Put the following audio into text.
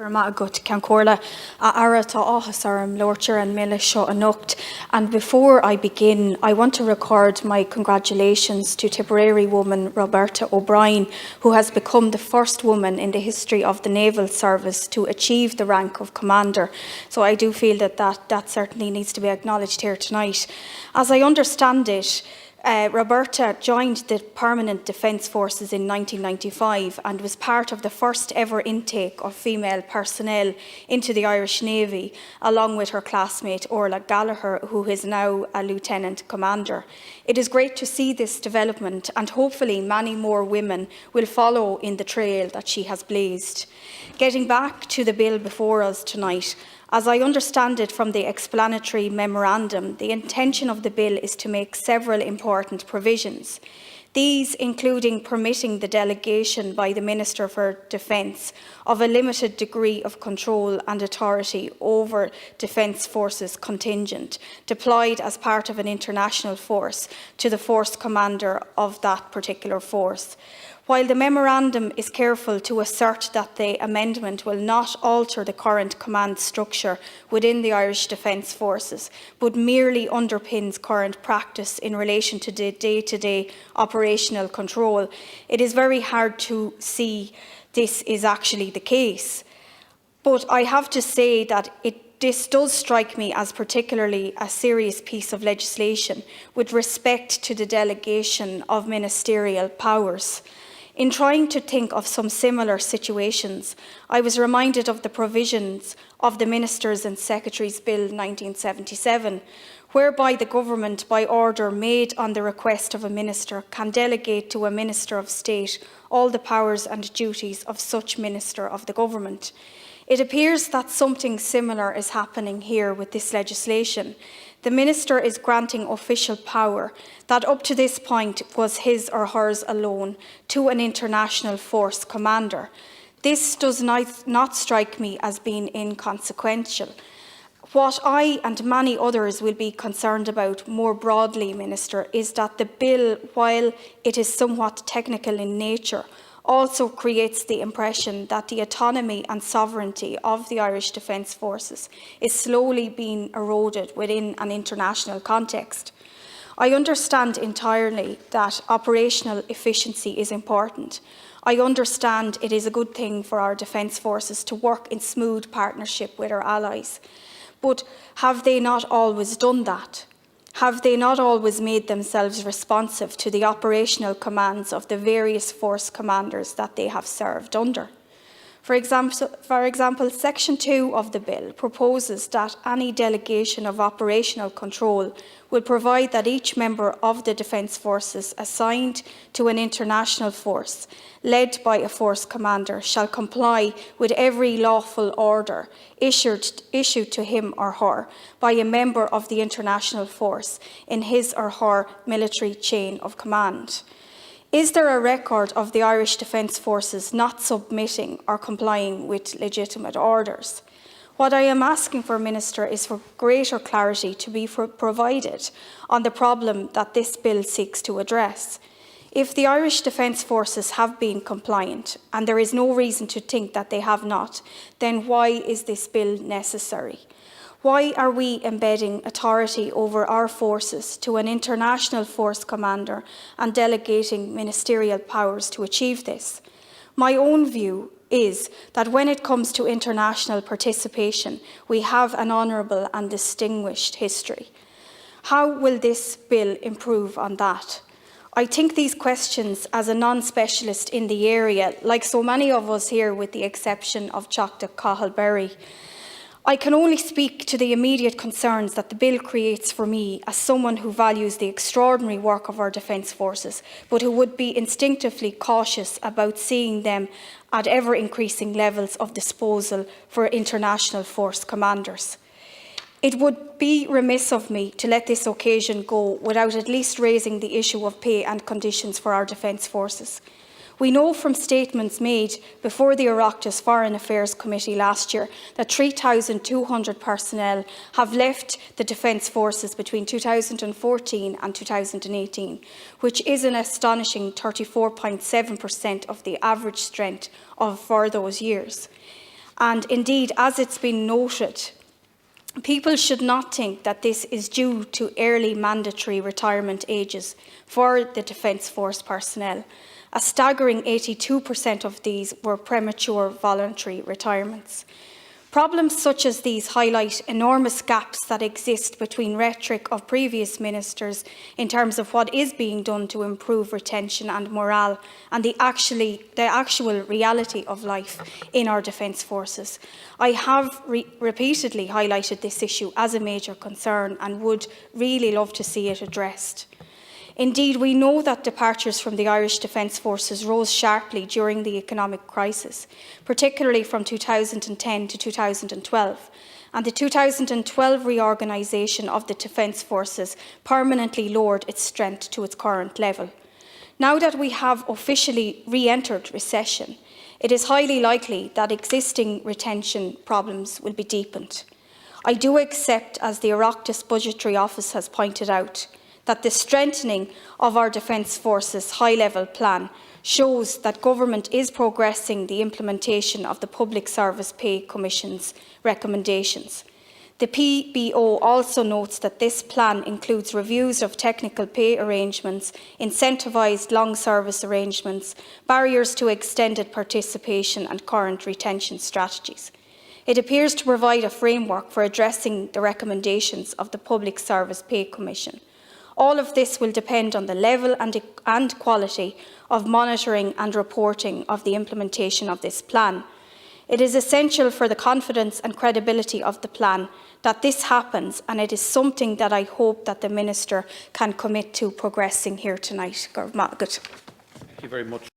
Gut Cancorla Arata Ohasaram Lorcher and Milisho Anukt. And before I begin, I want to record my congratulations to Tipperary woman Roberta O'Brien, who has become the first woman in the history of the Naval Service to achieve the rank of Commander. So I do feel that certainly needs to be acknowledged here tonight. As I understand it, Roberta joined the Permanent Defence Forces in 1995 and was part of the first ever intake of female personnel into the Irish Navy, along with her classmate Orla Gallagher, who is now a Lieutenant Commander. It is great to see this development, and hopefully many more women will follow in the trail that she has blazed. Getting back to the bill before us tonight, as I understand it from the explanatory memorandum, the intention of the bill is to make several important provisions. These including permitting the delegation by the Minister for Defence of a limited degree of control and authority over Defence Forces contingent deployed as part of an international force to the force commander of that particular force. While the memorandum is careful to assert that the amendment will not alter the current command structure within the Irish Defence Forces, but merely underpins current practice in relation to the day-to-day operational control, it is very hard to see this is actually the case. But I have to say that this does strike me as particularly a serious piece of legislation with respect to the delegation of ministerial powers. In trying to think of some similar situations, I was reminded of the provisions of the Ministers and Secretaries Bill 1977, whereby the government, by order made on the request of a minister, can delegate to a Minister of State all the powers and duties of such Minister of the government. It appears that something similar is happening here with this legislation. The Minister is granting official power that up to this point was his or hers alone to an international force commander. This does not strike me as being inconsequential. What I and many others will be concerned about more broadly, Minister, is that the bill, while it is somewhat technical in nature, also creates the impression that the autonomy and sovereignty of the Irish Defence Forces is slowly being eroded within an international context. I understand entirely that operational efficiency is important. I understand it is a good thing for our Defence Forces to work in smooth partnership with our allies. But have they not always done that? Have they not always made themselves responsive to the operational commands of the various force commanders that they have served under? For example, Section 2 of the bill proposes that any delegation of operational control will provide that each member of the Defence Forces assigned to an international force, led by a force commander, shall comply with every lawful order issued to him or her by a member of the international force in his or her military chain of command. Is there a record of the Irish Defence Forces not submitting or complying with legitimate orders? What I am asking for, Minister, is for greater clarity to be provided on the problem that this bill seeks to address. If the Irish Defence Forces have been compliant, and there is no reason to think that they have not, then why is this bill necessary? Why are we embedding authority over our forces to an international force commander and delegating ministerial powers to achieve this? My own view is that when it comes to international participation, we have an honourable and distinguished history. How will this bill improve on that? I think these questions, as a non-specialist in the area, like so many of us here with the exception of Teachta Cathal-Berry, I can only speak to the immediate concerns that the bill creates for me as someone who values the extraordinary work of our Defence Forces, but who would be instinctively cautious about seeing them at ever-increasing levels of disposal for international force commanders. It would be remiss of me to let this occasion go without at least raising the issue of pay and conditions for our Defence Forces. We know from statements made before the Oireachtas Foreign Affairs Committee last year that 3,200 personnel have left the Defence Forces between 2014 and 2018, which is an astonishing 34.7% of the average strength for those years. And indeed, as it's been noted, people should not think that this is due to early mandatory retirement ages for the Defence Force personnel. A staggering 82% of these were premature voluntary retirements. Problems such as these highlight enormous gaps that exist between rhetoric of previous ministers in terms of what is being done to improve retention and morale and the actual reality of life in our defence forces. I have repeatedly highlighted this issue as a major concern and would really love to see it addressed. Indeed, we know that departures from the Irish Defence Forces rose sharply during the economic crisis, particularly from 2010 to 2012, and the 2012 reorganisation of the Defence Forces permanently lowered its strength to its current level. Now that we have officially re-entered recession, it is highly likely that existing retention problems will be deepened. I do accept, as the Oireachtas Budgetary Office has pointed out, that the strengthening of our Defence Forces high-level plan shows that Government is progressing the implementation of the Public Service Pay Commission's recommendations. The PBO also notes that this plan includes reviews of technical pay arrangements, incentivised long service arrangements, barriers to extended participation and current retention strategies. It appears to provide a framework for addressing the recommendations of the Public Service Pay Commission. All of this will depend on the level and quality of monitoring and reporting of the implementation of this plan. It is essential for the confidence and credibility of the plan that this happens, and it is something that I hope that the Minister can commit to progressing here tonight. Thank you very much.